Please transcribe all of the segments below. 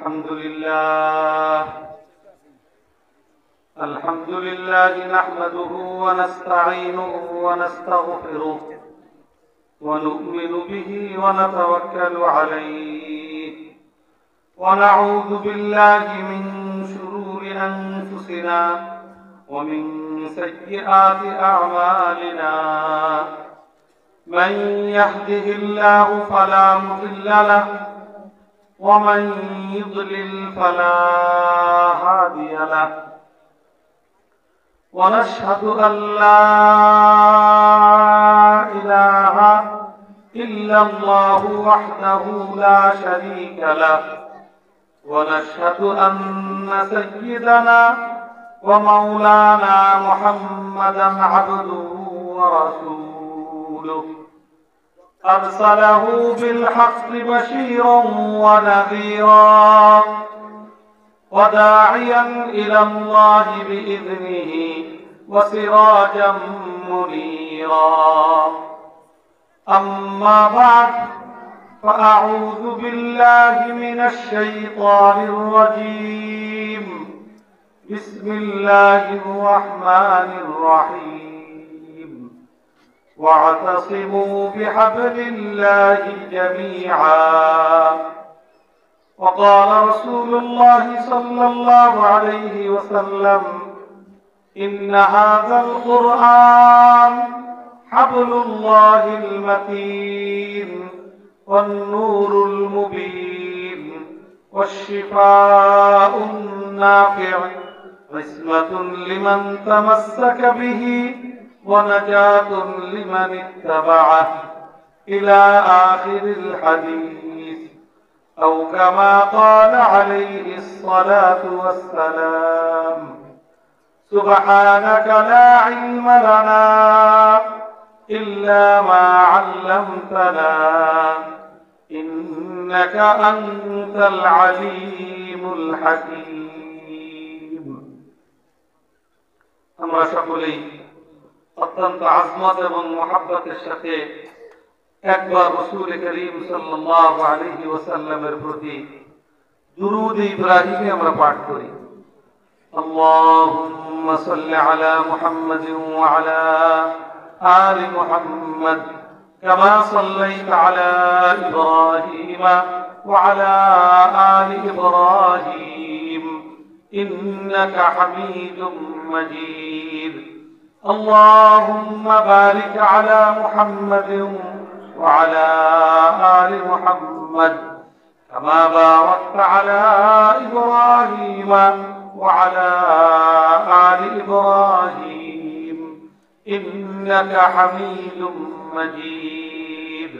الحمد لله نحمده ونستعينه ونستغفره ونؤمن به ونتوكل عليه ونعوذ بالله من شرور أنفسنا ومن سيئات أعمالنا من يهده الله فلا مضل له ومن يضلل فلا هادي له ونشهد أن لا إله إلا الله وحده لا شريك له ونشهد أن سيدنا ومولانا محمدا عبده ورسوله أرسله بالحق بشيرا ونذيرا وداعيا إلى الله بإذنه وسراجا منيرا أما بعد فأعوذ بالله من الشيطان الرجيم بسم الله الرحمن الرحيم واعتصموا بحبل الله جميعا وقال رسول الله صلى الله عليه وسلم إن هذا القرآن حبل الله المتين والنور المبين والشفاء النافع عصمة لمن تمسك به ونجاة لمن اتبعه إلى آخر الحديث أو كما قال عليه الصلاة والسلام سبحانك لا علم لنا إلا ما علمتنا إنك أنت العليم الحكيم আমরা সকলেই অত্যন্ত আজমত এবং মুহাব্বতের সাথে একবার রাসূল করিম সাল্লাল্লাহু আলাইহি ওয়াসাল্লামের প্রতি দুরূদ ইব্রাহিমী আমরা পাঠ করি আল্লাহুম্মা সাল্লি আলা মুহাম্মাদিন ওয়া আলা আলি মুহাম্মাদ কামা সাল্লাইতা আলা ইব্রাহিম ওয়া আলা আলি ইব্রাহিম ইন্নাকা হামিদুম মাজিদ আল্লাহুম্মা বারিক আলা মুহাম্মাদিন وعلى آل محمد كما باركت على إبراهيم وعلى آل إبراهيم إنك حميد مجيد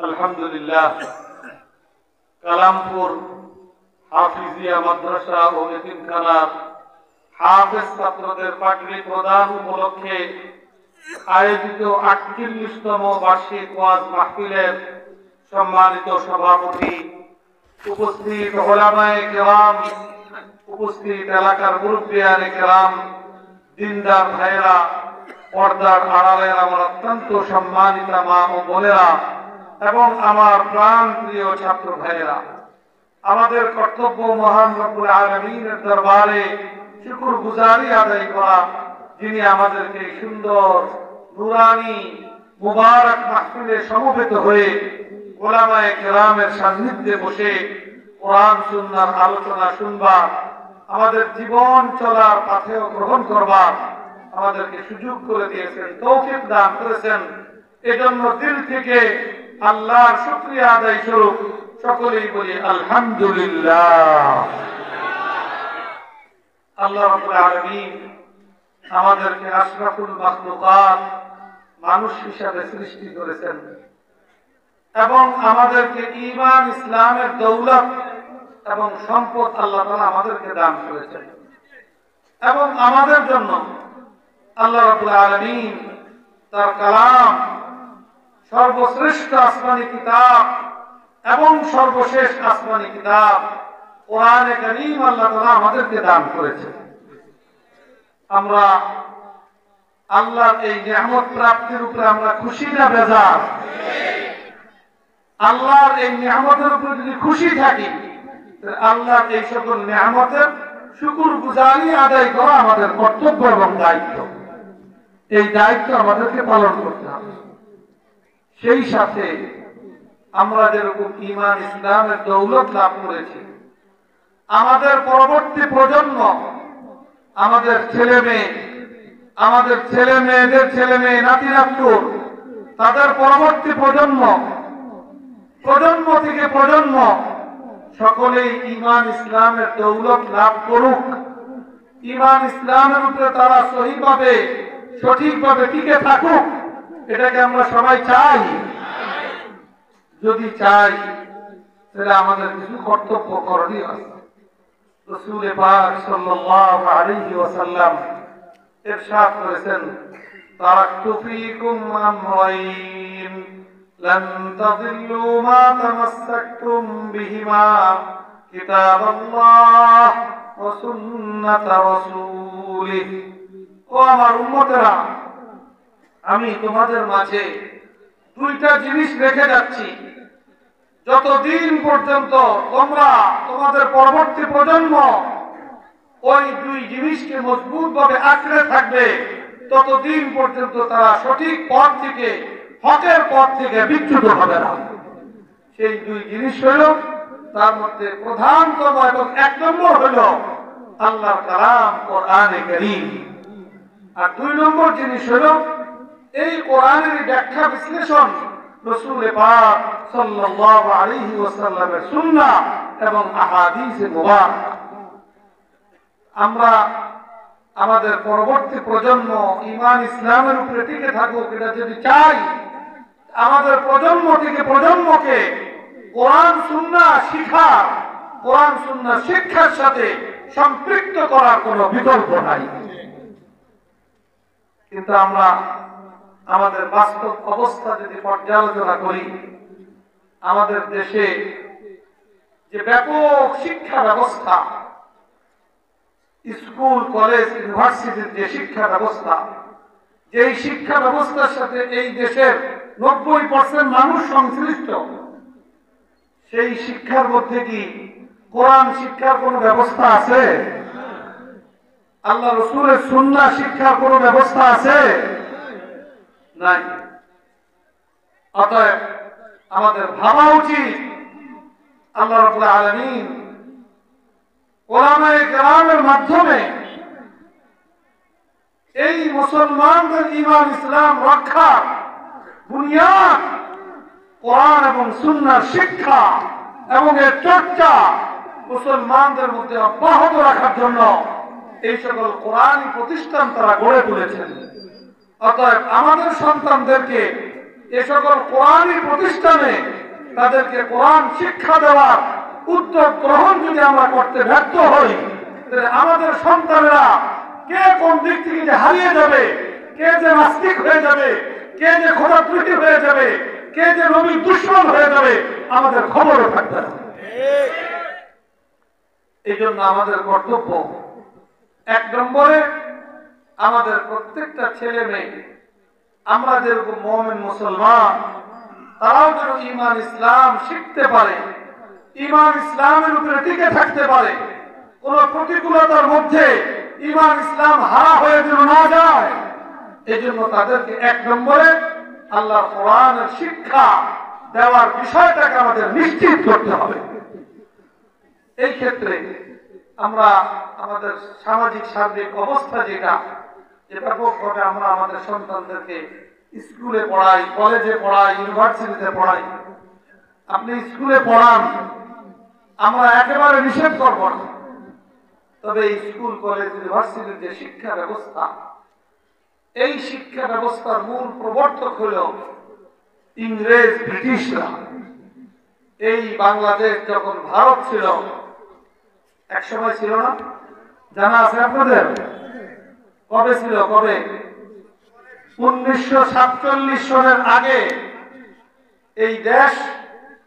الحمد لله কালামপুর হাফিজিয়া মাদ্রাসা ও এতিমখানার হাফেজ ছাত্রদের পাগড়ি প্রদান উপলক্ষে আয়োজিত ৪৮তম বার্ষিক ওয়াজ মাহফিলের সম্মানিত সভাপতি, উপস্থিত উলামায়ে কেরাম, উপস্থিত এলাকার মুরব্বিয়ানে কেরাম, দিনদার ভাইয়েরা, পর্দার আড়ালের আমার অত্যন্ত সম্মানিত মা ও বোনেরা এবং আমার প্রাণ প্রিয় ছাত্র ভাইয়েরা, আমাদের কর্তব্য মহান রব্বুল আলামিনের দরবারে শুকরগুজারি আদায় করা, যিনি আমাদেরকে সুন্দর নুরানি মুবারক মাহফিলে সমবেত হয়ে উলামায়ে কেরামের সান্নিধ্যে বসে কোরআন সুন্নাহর আলোচনা শুনবার, আমাদের জীবন চলার পাথেয় গ্রহণ করবার আমাদেরকে সুযোগ করে দিয়েছেন, তৌফিক দান করেছেন। এজন্য দিল থেকে আল্লাহর শুকরিয়া আদায় স্বরূপ সকলেই বলি আলহামদুলিল্লাহ। আল্লাহ রাব্বুল আলামিন আমাদেরকে আশরাফুল মাখলুকাত মানুষ হিসাবে সৃষ্টি করেছেন এবং আমাদেরকে ঈমান ইসলামের দৌলত এবং সম্পদ আল্লাহ তাআলা আমাদেরকে দান করেছেন এবং আমাদের জন্য আল্লাহ রাব্বুল আলামিন তার কালাম, সর্বশ্রেষ্ঠ আসমানী কিতাব এবং সর্বশেষ আসমানী কিতাব কোরআনে কারীম আল্লাহ তাআলা আমাদেরকে দান করেছেন। আমরা আল্লাহর এই নিয়ামত প্রাপ্তির উপরে আমরা খুশি না বেজার? আল্লাহর এই নিয়ামতের উপরে যদি খুশি থাকি আল্লাহ এই সকল নিয়ামতের শুকর গুজারি আদায় করা আমাদের কর্তব্য এবং দায়িত্ব। এই দায়িত্ব আমাদেরকে পালন করতে হবে। সেই সাথে আমরা যেরকম ঈমান ইসলামের দৌলত লাভ করেছি, আমাদের পরবর্তী প্রজন্ম, আমাদের ছেলে মেয়েদের ছেলে মেয়ে, নাতি নাতনি, তাদের পরবর্তী প্রজন্ম থেকে প্রজন্ম সকলেই ঈমান ইসলামের দৌলত লাভ করুক। ঈমান ইসলামের উপরে তারা সহিভাবে সঠিকভাবে টিকে থাকুক। এটাকে আমরা সবাই চাই। যদি চাই তাহলে আমাদের কিছু কর্তব্য করণীয় আছে। রাসূল পাক সাল্লাল্লাহু আলাইহি ওয়াসাল্লাম ইরশাদ করেছেন, তারাকতু ফীকুম আমরাইন লান তাযিল্লু মা তামাসসাকতুম বিহিমা কিতাবাল্লাহ ওয়া সুন্নাত রাসূলিহি। ও আমার উম্মতেরা, আমি তোমাদের মাঝে দুইটা জিনিস রেখে যাচ্ছি। যতদিন পর্যন্ত তোমরা তোমাদের পরবর্তী প্রজন্ম ওই দুই জিনিসকে মজবুত ভাবে আঁকড়ে থাকবে, ততদিন পর্যন্ত তারা সঠিক পথ থেকে, হকের পথ থেকে বিচ্যুত হবে না। সেই দুই জিনিস হইল, তার মধ্যে প্রধানতম এবং এক নম্বর হইল আল্লাহর কালাম কোরআনে কারীম। আর দুই নম্বর জিনিস হইল এই কোরআনের ব্যাখ্যা বিশ্লেষণ রাসূল পাক সাল্লাল্লাহু আলাইহি ওয়াসাল্লামের সুন্নাহ এবং আহাদিসে মুবারক। আমরা আমাদের পরবর্তী প্রজন্ম ঈমান ইসলামের উপরে টিকে থাকুক, এটা যদি চাই, আমাদের প্রজন্ম থেকে প্রজন্মকে কোরআন সুন্নাহ শিখার, কোরআন সুন্নাহ শিক্ষার সাথে সম্পৃক্ত করার কোনো বিকল্প নাই। কিন্তু আমরা আমাদের বাস্তব অবস্থা যদি পর্যালোচনা করি, আমাদের দেশে যে ব্যাপক শিক্ষা ব্যবস্থা, স্কুল কলেজ ইউনিভার্সিটির যে শিক্ষা ব্যবস্থা, যেই শিক্ষা ব্যবস্থার সাথে এই দেশের 90% মানুষ সংশ্লিষ্ট, সেই শিক্ষার মধ্যে কি কোরআন শিক্ষার কোন ব্যবস্থা আছে? আল্লাহ রাসূলের সুন্নাহ শিক্ষার কোন ব্যবস্থা আছে? নাই। অতএব আমাদের ভাবা উচিত আল্লাহ রাব্বুল আলামিন উলামায়ে কেরামের মাধ্যমে এই মুসলমানদের ঈমান ইসলাম রক্ষার বুনিয়াদ কোরআন এবং সুন্নাহর শিক্ষা এবং এর চর্চা মুসলমানদের মধ্যে অব্যাহত রাখার জন্য এই সকল কোরআনী প্রতিষ্ঠান তারা গড়ে তুলেছেন। অতএব আমাদের সন্তানদেরকে এই সকল কোরআনী প্রতিষ্ঠানে তাদেরকে কোরআন শিক্ষা দেওয়ার উদ্যোগ গ্রহণ যদি আমরা করতে ব্যর্থ হই, তাহলে আমাদের সন্তানেরা কে কোন দিক থেকে যে হারিয়ে যাবে, কে যে নাস্তিক হয়ে যাবে, কে যে খোদাত্রুটি হয়ে যাবে, কে যে নবীর দুশমন হয়ে যাবে, আমাদের খবরও থাকবে না। এই জন্য আমাদের কর্তব্য, এক নম্বরে আমাদের প্রত্যেকটা ছেলে মেয়ে, আমরা যেরকম মুমিন মুসলমান, তারাও যেন ঈমান ইসলাম শিখতে পারে, ঈমান ইসলামের উপরে টিকে থাকতে পারে, কোন প্রতিকূলতার মধ্যে ঈমান ইসলাম হারা হয়ে যেন না যায়। এই জন্য তাদেরকে এক নম্বরে আল্লাহর কোরআনের শিক্ষা দেওয়ার বিষয়টাকে আমাদের নিশ্চিত করতে হবে। এই ক্ষেত্রে আমরা আমাদের সামাজিক সার্বিক অবস্থা যেটা ব্যাপকভাবে আমরা আমাদের সন্তানদেরকে স্কুলে পড়াই, কলেজে পড়াই, ইউনিভার্সিটিতে পড়াই। আপনি স্কুলে পড়ান, আমরা একেবারে নিষেধ করব না। তবে স্কুল কলেজ ইউনিভার্সিটির যে শিক্ষা ব্যবস্থা, এই শিক্ষা ব্যবস্থার মূল প্রবর্তক হল ইংরেজ, ব্রিটিশরা। এই বাংলাদেশ যখন ভারত ছিল, এক সময় ছিল না, জানা আছে আপনাদের? কবে ছিল? কবে? 1947 সনের আগে এই দেশ,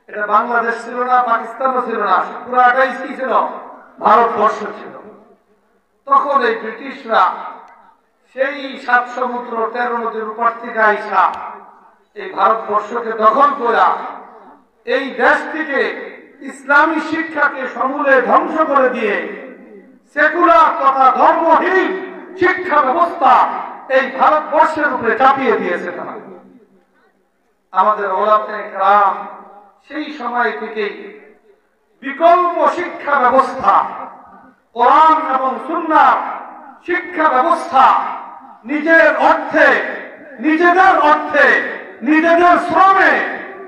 এটা বাংলাদেশ ছিল না, পাকিস্তানও ছিল না, পুরাটাই কি ছিল? ভারতবর্ষ ছিল। তখন এই ব্রিটিশরা সেই 7 সমুদ্র 13 নদীর উপর থেকে আইসা এই ভারতবর্ষকে দখল করা, এই দেশ থেকে ইসলামী শিক্ষাকে সমূলে ধ্বংস করে দিয়ে সেকুলার তথা ধর্মহীন শিক্ষা ব্যবস্থা এই ভারতবর্ষের উপরে চাপিয়ে দিয়েছে তারা। আমাদের ওলামায়ে কেরাম সেই সময় থেকেই বিকল্প শিক্ষা ব্যবস্থা, কোরআন এবং সুন্নাহ শিক্ষা ব্যবস্থা নিজের অর্থে, নিজেদের অর্থে, নিজেদের শ্রমে,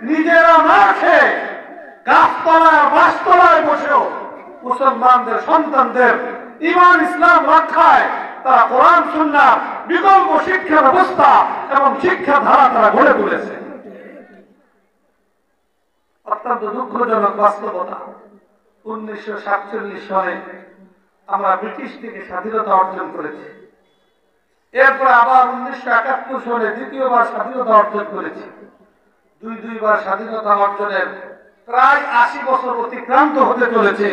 নিজেরা না খেয়ে গাছতলায় বাসতলায় বসেও মুসলমানদের সন্তানদের ঈমান ইসলাম রক্ষায় তারা কোরআন সুন্নাহ বিকল্প শিক্ষা ব্যবস্থা এবং শিক্ষা ধারা তারা গড়ে তুলেছে। অত্যন্ত দুঃখজনক বাস্তবতা, 1947 সালে আমরা ব্রিটিশ থেকে স্বাধীনতা অর্জন করেছি। এরপর আবার 1971 সালে দ্বিতীয়বার স্বাধীনতা অর্জন করেছি। দুইবার স্বাধীনতা অর্জনের প্রায় 80 বছর অতিক্রান্ত হতে চলেছে,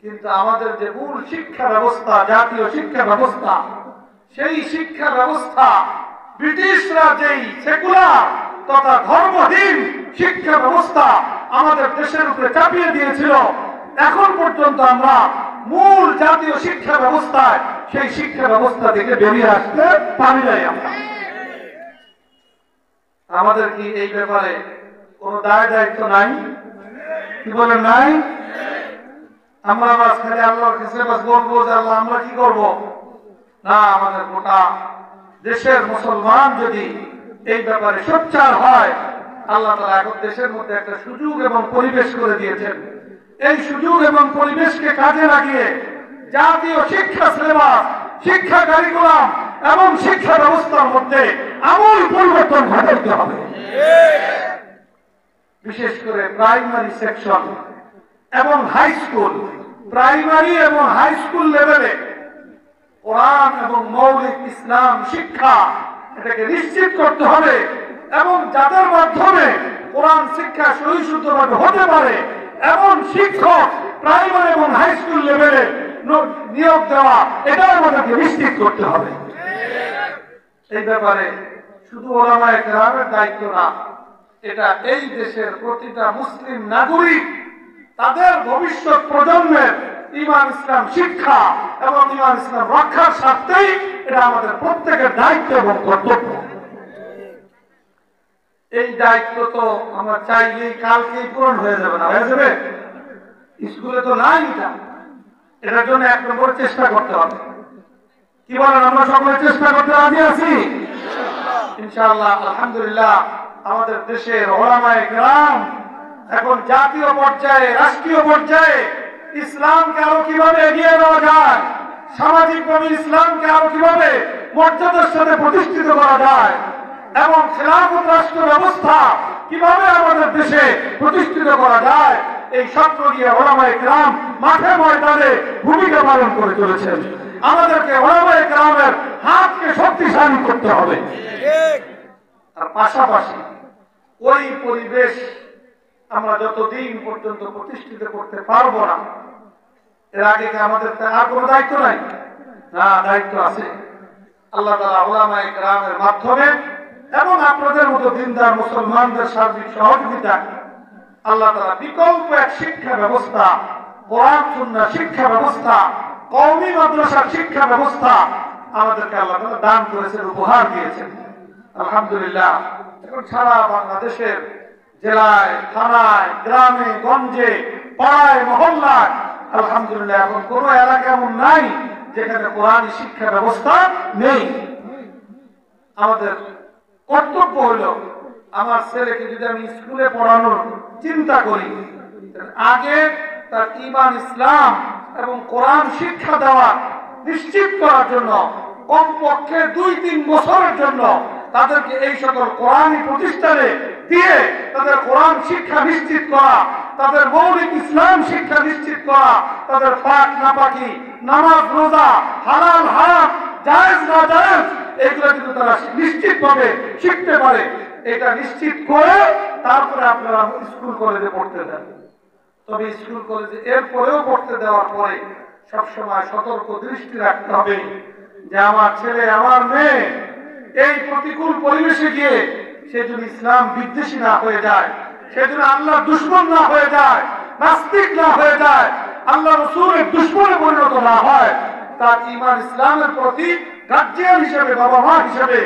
কিন্তু আমাদের যে মূল শিক্ষা ব্যবস্থা, জাতীয় শিক্ষা ব্যবস্থা, সেই শিক্ষা ব্যবস্থা ব্রিটিশরা যেই সেকুলার তথা ধর্মহীন শিক্ষা ব্যবস্থা আমাদের দেশের উপরে চাপিয়ে দিয়েছিল, এখন পর্যন্ত আমরা মূল জাতীয় শিক্ষা ব্যবস্থায় সেই শিক্ষা ব্যবস্থা থেকে বেরিয়ে আসতে পারি নাই। আমাদের কি এই ব্যাপারে কোন দায় দায়িত্ব নাই? কি বলেন নাই? আমরা বাস খালি আল্লাহর কাছে বাস বলবো যে আল্লাহ আমরা কি করব? না, আমাদের গোটা দেশের মুসলমান যদি এই ব্যাপারে সোচ্চার হয়, আল্লাহ তাআলা এখন দেশের মধ্যে একটা সুযোগ এবং পরিবেশ করে দিয়েছেন। এই সুযোগ এবং পরিবেশকে কাজে লাগিয়ে জাতীয় শিক্ষা সিলেবাস, শিক্ষা কারিকুলাম এবং শিক্ষা ব্যবস্থার মধ্যে আমূল পরিবর্তন ঘটাতে হবে। বিশেষ করে প্রাইমারি সেকশন এবং হাই স্কুল, প্রাইমারি এবং হাই স্কুল লেভেলে কোরআন এবং মৌলিক ইসলাম শিক্ষা এটাকে নিশ্চিত করতে হবে এবং যাদের মাধ্যমে কোরআন শিক্ষা সহিষ্ণুভাবে হতে পারে এমন শিক্ষক প্রাইমারি এবং হাই স্কুল লেভেলে নিয়োগ দেওয়া, এটাও আমাদেরকে নিশ্চিত করতে হবে। এই ব্যাপারে শুধু ওলামায়ে কেরামের দায়িত্ব না, এটা এই দেশের প্রতিটা মুসলিম নাগরিক তাদের ভবিষ্যৎ প্রজন্মের ঈমান ইসলাম শিক্ষা এবং ঈমান ইসলাম রক্ষার স্বার্থেই এটা আমাদের প্রত্যেকের দায়িত্ব এবং কর্তব্য। এই দায়িত্ব তো আমরা চাইলেই কালকেই পূরণ হয়ে যাবে না, হয়ে যাবে? স্কুলে তো নাই এটা, এটার জন্য 1 নম্বর চেষ্টা করতে হবে। কি বলেন, আমরা সকলে চেষ্টা করতে রাজি আছি ইনশাআল্লাহ? আলহামদুলিল্লাহ, আমাদের দেশের ওলামায়ে কেরাম এখন জাতীয় পর্যায়ে, রাষ্ট্রীয় পর্যায়ে ইসলামকে আরো কিভাবে এগিয়ে নেওয়া যায়, সামাজিকভাবে ইসলামকে আরো কিভাবে মর্যাদার সাথে প্রতিষ্ঠিত করা যায় এবং খেলাফত রাষ্ট্র ব্যবস্থা কিভাবে আমাদের দেশে প্রতিষ্ঠিত করা যায়, এই স্বপ্ন নিয়ে ওলামায়ে কেরাম মাঠে ময়দানে ভূমিকা পালন করে চলেছেন। আমাদেরকে ওলামায়ে কেরামের হাতকে শক্তিশালী করতে হবে। আর পাশাপাশি ওই পরিবেশ আমরা যতদিন পর্যন্ত প্রতিষ্ঠিত করতে পারবো না, এর আগে কি আমাদের আর কোনো দায়িত্ব নাই? না, দায়িত্ব আছে। আল্লাহ তাআলা ওলামায়ে কেরামের মাধ্যমে এবং আপনাদের মতো দিনদার মুসলমানদের সার্বিক সহযোগিতা আল্লাহ তাআলা বিকল্প এক শিক্ষা ব্যবস্থা, কোরআন সুন্নাহ শিক্ষা ব্যবস্থা, কওমি মাদ্রাসার শিক্ষা ব্যবস্থা আমাদেরকে আল্লাহ তাআলা দান করেছেন, উপহার দিয়েছেন। আলহামদুলিল্লাহ, এখন সারা বাংলাদেশের জেলায়, থানায়, গ্রামে গঞ্জে, পাড়ায় মহল্লায় আলহামদুলিল্লাহ এখন কোনো এলাকা এমন নাই যেখানে কোরআন শিক্ষা ব্যবস্থা নেই। আমাদের কর্তব্য হলো, আমার ছেলেকে যদি আমি স্কুলে পড়ানোর চিন্তা করি, আগে তার ঈমান ইসলাম এবং কোরআন শিক্ষা দেওয়া নিশ্চিত করার জন্য কমপক্ষে 2-3 বছরের জন্য তাদেরকে এই সকল কোরআনী প্রতিষ্ঠানে দিয়ে তাদের কোরআন শিক্ষা নিশ্চিত করা, তাদের মৌলিক ইসলাম শিক্ষা নিশ্চিত করা, তাদের পাক নাপাকি, নামাজ রোজা, হালাল হারাম, জায়েজ না জায়েজ এগুলো যদি তারা নিশ্চিতভাবে শিখতে পারে, এটা নিশ্চিত করে তারপরে আপনারা স্কুল কলেজে পড়তে দেন। তবে স্কুল কলেজে এরপরেও পড়তে দেওয়ার পরে সবসময় সতর্ক দৃষ্টি রাখতে হবে যে আমার ছেলে, আমার মেয়ে এই প্রতিকূল পরিবেশে গিয়ে সে যদি ইসলাম বিদ্বেষী না হয়ে যায়, সে যদি আল্লাহর দুশমন না হয়ে যায়, নাস্তিক না হয়ে যায়, আল্লাহ রাসূলের দুশমনে পরিণত না হয়, তার ঈমান ইসলামের প্রতি গার্জিয়ান হিসেবে, বাবা মা হিসেবে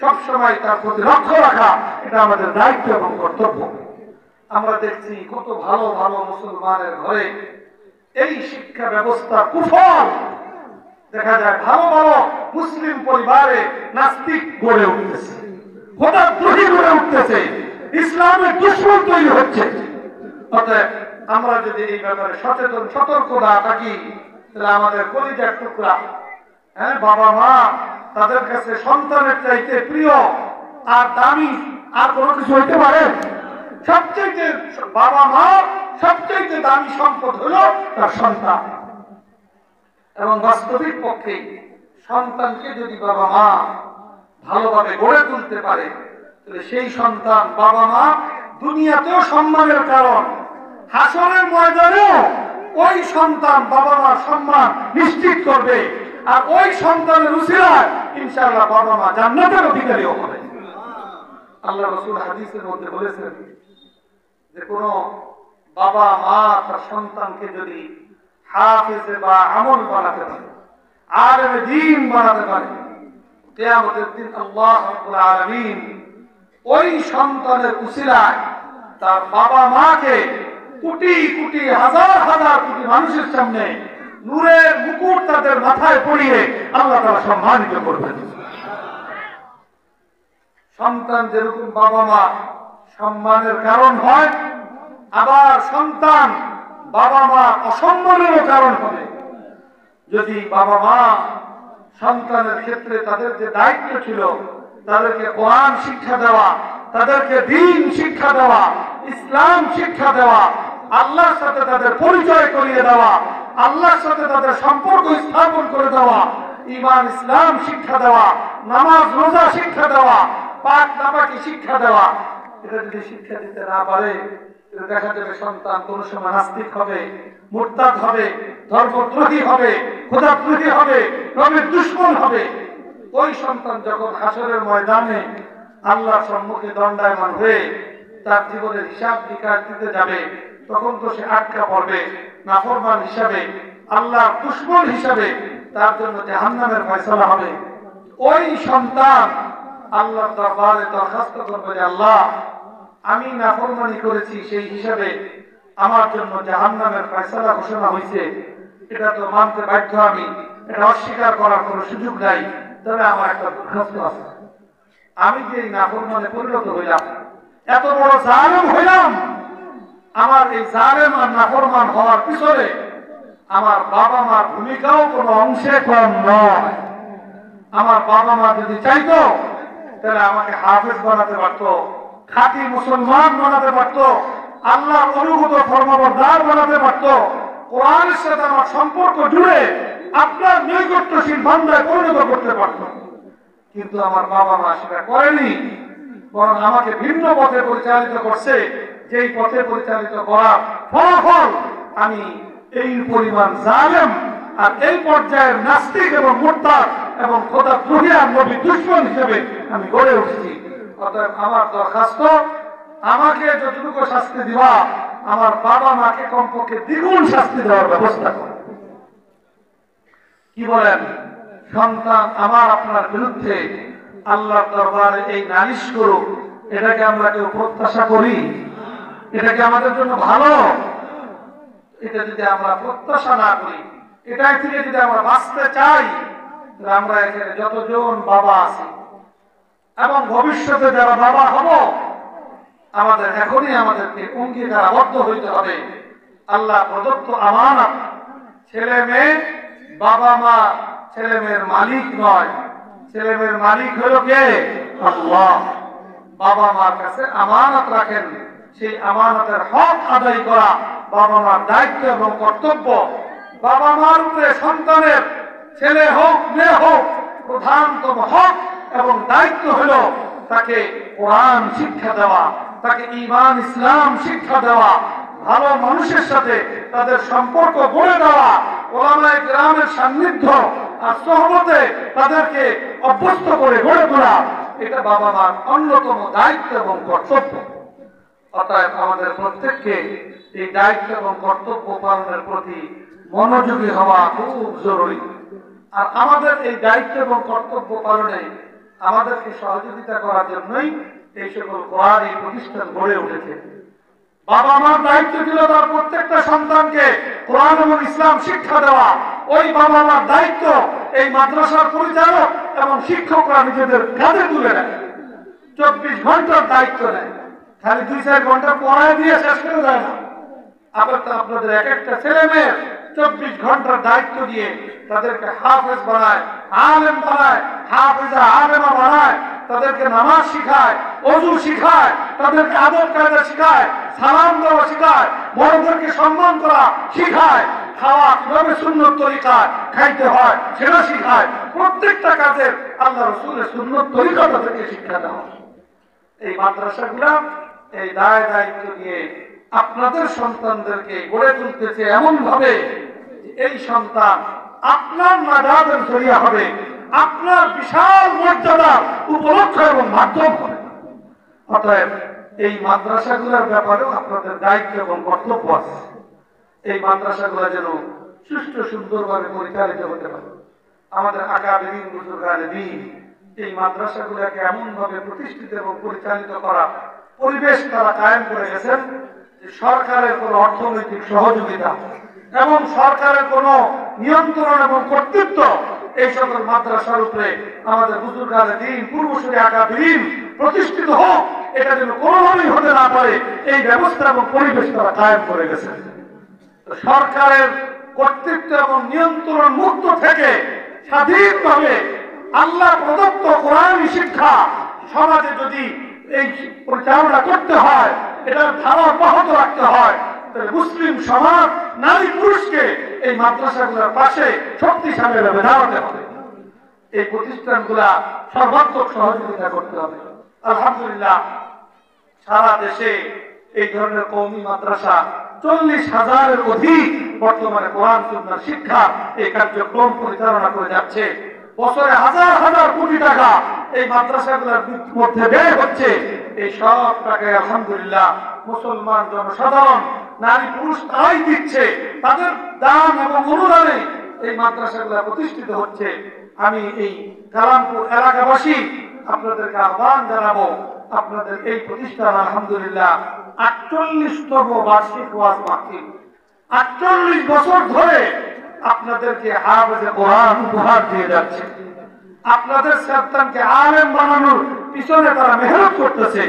সবসময় তার প্রতি লক্ষ্য রাখা, এটা আমাদের দায়িত্ব এবং কর্তব্য। আমরা দেখছি কত ভালো ভালো মুসলমানের ঘরে এই শিক্ষা ব্যবস্থা কুফল। দেখা যায় ভালো ভালো মুসলিম পরিবারে নাস্তিক গড়ে উঠতেছে, খোদাদ্রোহী গড়ে উঠতেছে, ইসলামের দুশমন তৈরি হচ্ছে। অতএব আমরা যদি এই ব্যাপারে সচেতন সতর্ক না থাকি, তাহলে আমাদের কলিজার টুকরা বাবা মা তাদের কাছে সন্তানের চাইতে প্রিয় আর দামি আর কোনো কিছু হইতে পারে? সবচেয়ে বাবা মা সবচেয়ে দামি সম্পদ হলো তার সন্তান। এবং বাস্তবিক পক্ষে সন্তানকে যদি বাবা মা ভালোভাবে গড়ে তুলতে পারে, তাহলে সেই সন্তান বাবা মা দুনিয়াতেও সম্মানের কারণ, হাসরের ময়দানেও ওই সন্তান বাবা মার সম্মান নিশ্চিত করবে। আর ওই সন্তানের উসিলায় ইনশাআল্লাহ বাবা মা জান্নাতের অধিকারীও হবে। আল্লাহ রাসূল হাদিসের মধ্যে বলেছেন যে কোন বাবা মা তার সন্তানকে যদি হাফেজে বা আমল বানাতে পারে, আলেমে দ্বীন বানাতে পারে, কিয়ামতের দিন আল্লাহ রাব্বুল আলামিন ওই সন্তানের উসিলায় তার বাবা মাকে কোটি কোটি হাজার হাজার কোটি মানুষের সামনে নূরের মুকুট তাদের মাথায় পরিয়ে আল্লাহ তাআলা সম্মানিত করবেন। সন্তান যেরকম বাবা মা সম্মানের কারণ হয়, আবার সন্তান বাবা মা অসম্মানেরও কারণ হবে। যদি বাবা মা সন্তানের ক্ষেত্রে তাদের যে দায়িত্ব ছিল, তাদেরকে কোরআন শিক্ষা দেওয়া, তাদেরকে দ্বীন শিক্ষা দেওয়া, ইসলাম শিক্ষা দেওয়া, আল্লাহর সাথে তাদের পরিচয় করিয়ে দেওয়া, আল্লাহর সাথে তাদের সম্পর্ক স্থাপন করে দেওয়া, ঈমান ইসলাম শিক্ষা দেওয়া, নামাজ রোজা শিক্ষা দেওয়া, পাক নামাকি শিক্ষা দেওয়া, এটা যদি শিক্ষা দিতে না পারে, দেখা যাবে সন্তান কোন সময় নাস্তিক হবে, মুরতাদ হবে, ধর্মদ্রোহী হবে, খোদাদ্রোহী হবে, নবীর দুশমন হবে। ওই সন্তান যখন হাসরের ময়দানে আল্লাহর সম্মুখে দণ্ডায়মান হয়ে তার জীবনের হিসাব নিকাশ দিতে যাবে, তখন তো সে আটকা পড়বে, নাফরমান হিসাবে, আল্লাহর দুশমন হিসাবে তার জন্য জাহান্নামের ফয়সালা হবে। ওই সন্তান আল্লাহর দরবারে দরখাস্ত করবে যে আল্লাহ, আমি নাফরমানি করেছি, সেই হিসাবে আমার জন্য জাহান্নামের ফয়সালা ঘোষণা হয়েছে, এটা তো মানতে বাধ্য আমি, এটা অস্বীকার করার কোনো সুযোগ নাই। তবে আমার একটা দরখাস্ত আছে, আমি যে এই নাফরমানে পরিণত হইলাম, এত বড় জালেম হইলাম, আমার এই জালেম আর নাফরমান হওয়ার পিছনে আমার বাবা মার ভূমিকাও কোনো অংশে কম নয়। আমার বাবা মা যদি চাইতো, তাহলে আমাকে হাফেজ বানাতে পারতো, খাঁটি মুসলমান বানাতে পারতো, আল্লাহর অনুগত ফরমাবরদার বানাতে পারতো, কোরআনের সাথে আমার সম্পর্ক জুড়ে আপনার নৈকট্যশীল বান্দায় পরিণত করতে পারতো। কিন্তু আমার বাবা মা সেটা করেনি, বরং আমাকে ভিন্ন পথে পরিচালিত করছে। যেই পথে পরিচালিত করার ফলাফল আমি এই পরিমাণ জালেম আর এই পর্যায়ের নাস্তিক এবং মুরতাদ এবং খোদাদ্রোহী আর নবী দুশমন হিসেবে আমি গড়ে উঠেছি। অতএব আমার দরখাস্ত, আমাকে যতটুকু শাস্তি দিবা, আমার বাবা মাকে কমপক্ষে দ্বিগুণ শাস্তি দেওয়ার ব্যবস্থা করো। কি বলেন? সন্তান আমার আপনার বিরুদ্ধে আল্লাহর দরবারে এই নালিশ করুক, এটাকে আমরা কেউ প্রত্যাশা করি? এটা কি আমাদের জন্য ভালো? এটা যদি আমরা প্রত্যাশা না করি, এটাই থেকে যদি আমরা বাঁচতে চাই, তাহলে আমরা এখানে যতজন বাবা আছি এবং ভবিষ্যতে যারা বাবা হব, আমাদের এখনই আমাদেরকে অঙ্গীকারাবদ্ধ হইতে হবে। আল্লাহ প্রদত্ত আমানত, ছেলে মেয়ে, বাবা মা ছেলে মেয়ের মালিক নয়, ছেলে মেয়ের মালিক হলো কে? আল্লাহ। বাবা মার কাছে আমানত রাখেন, সেই আমানতের হক আদায় করা বাবা মার দায়িত্ব এবং কর্তব্য। বাবা মার উপরে সন্তানের, ছেলে হোক মেয়ে হোক, প্রধানতম হক এবং দায়িত্ব হলো তাকে কোরআন শিক্ষা দেওয়া, তাকে ঈমান ইসলাম শিক্ষা দেওয়া, ভালো মানুষের সাথে তাদের সম্পর্ক গড়ে দেওয়া, ওলামায়ে কেরামের সান্নিধ্য আর সোহবতে তাদেরকে অভ্যস্ত করে গড়ে তোলা। এটা বাবা মার অন্যতম দায়িত্ব এবং কর্তব্য। অতএব আমাদের প্রত্যেককে এই দায়িত্ব এবং কর্তব্য পালনের প্রতি মনোযোগী হওয়া খুব জরুরি। আর আমাদের এই দায়িত্ব এবং কর্তব্য পালনে আমাদেরকে সহযোগিতা করার জন্যই এই সকল কোরআনী প্রতিষ্ঠান গড়ে উঠেছে। বাবা মার দায়িত্ব ছিল তার প্রত্যেকটা সন্তানকে কোরআন এবং ইসলাম শিক্ষা দেওয়া। ওই বাবা মার দায়িত্ব এই মাদ্রাসার পরিচালক এবং শিক্ষকরা নিজেদের কাঁধে তুলে নেয়। 24 ঘন্টার দায়িত্ব নেয়, খালি 2-4 ঘন্টা পড়ায় দিয়ে শেষ করে দেয় না। আপনাদের এক একটা ছেলে মেয়ের 24 ঘন্টার দায়িত্ব দিয়ে তাদেরকে হাফেজ বানায়, আলেম বানায়, হাফেজা আলেমা বানায়, তাদেরকে নামাজ শিখায়, ওযু শিখায়, তাদেরকে আদব কায়দা শিখায়, সালাম দেওয়া শিখায়, বড়দেরকে সম্মান করা শিখায়, খাওয়া কিভাবে সুন্নত তরিকায় খাইতে হয় সেটা শিখায়। প্রত্যেকটা কাজের আল্লাহ রাসূলের সুন্নত তরিকাটা থেকে শিক্ষা দেওয়া। এই মাদ্রাসাগুলা এই দায়িত্ব নিয়ে আপনাদের সন্তানদেরকে গড়ে তুলতেছে এমন ভাবে এই সন্তান আপনার নাজাতের জরিয়া হবে, আপনার বিশাল মর্যাদার উপলক্ষ এবং মাধ্যম হবে। অতএব এই মাদ্রাসাগুলোর ব্যাপারেও আপনাদের দায়িত্ব এবং কর্তব্য আছে। এই মাদ্রাসাগুলো যেন সুষ্ঠু সুন্দরভাবে পরিচালিত হতে পারে। আমাদের আকাবিরিন বুজুর্গানে দ্বীন এই মাদ্রাসাগুলোকে এমন ভাবে প্রতিষ্ঠিত এবং পরিচালিত করা পরিবেশ তারা কায়েম করে গেছেন যে সরকারের কোনো অর্থনৈতিক সহযোগিতা এবং সরকারের কোনো নিয়ন্ত্রণ এবং কর্তৃত্ব এই সকল মাদ্রাসার উপরে আমাদের বুজুর্গানে দ্বীন পূর্বসূরি আকাবিরিন প্রতিষ্ঠিত হোক, এটা যেন কোনোভাবেই হতে না পারে এই ব্যবস্থা এবং পরিবেশ তারা কায়েম করে গেছেন। সরকারের কর্তৃত্ব এবং নিয়ন্ত্রণ মুক্ত থেকে স্বাধীনভাবে আল্লাহ প্রদত্ত কোরআনী শিক্ষা সমাজে যদি এই পরিচালনা করতে হয়, এটার ধারা অব্যাহত রাখতে হয়, তাহলে মুসলিম সমাজ নারী পুরুষকে এই মাদ্রাসাগুলোর পাশে শক্তিশালীভাবে দাঁড়াতে হবে। এই প্রতিষ্ঠানগুলা সর্বাত্মক সহযোগিতা করতে হবে। আলহামদুলিল্লাহ সারা দেশে এই ধরনের কওমি মাদ্রাসা 40,000-এর অধিক বর্তমানে কোরআন সুন্নাহ শিক্ষা এই কার্যক্রম পরিচালনা করে যাচ্ছে। বছরে হাজার হাজার কোটি টাকা এই মাদ্রাসাগুলোর মধ্যে ব্যয় হচ্ছে। এই সব টাকায় আলহামদুলিল্লাহ মুসলমান জনসাধারণ নারী পুরুষ তারাই দিচ্ছে, তাদের দান এবং অনুদানে এই মাদ্রাসাগুলো প্রতিষ্ঠিত হচ্ছে। আমি এই কালামপুর এলাকাবাসী আপনাদেরকে আহ্বান জানাবো, আপনাদের এই প্রতিষ্ঠান আলহামদুলিল্লাহ 48তম বার্ষিক ওয়াজ মাহফিল, 48 বছর ধরে আপনাদেরকে হাফেজে কোরআন উপহার দিয়ে যাচ্ছে। আপনাদের সন্তানকে আলেম বানানোর পিছনে তারা মেহনত করতেছে।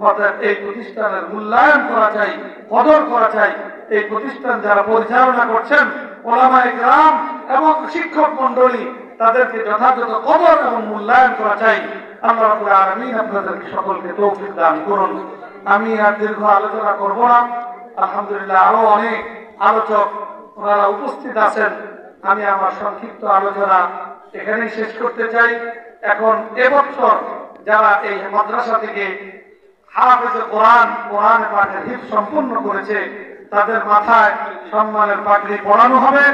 অতএব এই প্রতিষ্ঠানের মূল্যায়ন করা চাই, কদর করা চাই। এই প্রতিষ্ঠান যারা পরিচালনা করছেন ওলামায়ে কেরাম এবং শিক্ষক মন্ডলী, তাদেরকে যথাযথ কদর এবং মূল্যায়ন করা চাই। আল্লাহ রাব্বুল আলামিন আপনাদেরকে সকলকে তৌফিক দান করুন। আমি আর দীর্ঘ আলোচনা করব না। আলহামদুলিল্লাহ আরো অনেক আলোচক ওনারা উপস্থিত আছেন। আমি আমার সংক্ষিপ্ত আলোচনা এখানেই শেষ করতে চাই। এখন এবছর যারা এই মাদ্রাসা থেকে হাফেজে কোরআন পাকের হিফজ সম্পূর্ণ করেছে তাদের মাথায় সম্মানের পাগড়ি পরানো হবে।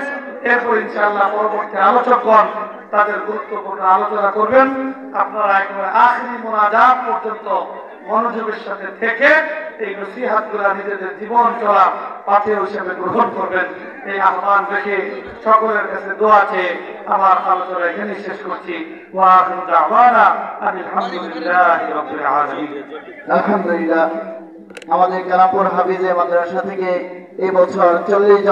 এরপর ইনশাআল্লাহ পরবর্তী আলোচকগণ তাদের গুরুত্বপূর্ণ আলোচনা করবেন। আপনারা একেবারে আখিরি মুনাজাত পর্যন্ত মনোযোগের সাথে থেকে এই নসিহতগুলো নিজেদের জীবন চলা পাথেয় হিসেবে গ্রহণ করবেন। এই আহ্বান রেখে সকলের কাছে দোয়া চেয়ে আমার আলোচনা এখানেই শেষ করছি। ওয়া আখিরু দাওয়ানা আলহামদুলিল্লাহি রাব্বিল আলামিন। আলহামদুলিল্লাহ আমাদের কালামপুর হাফিজে মাদ্রাসা থেকে এই বছর 40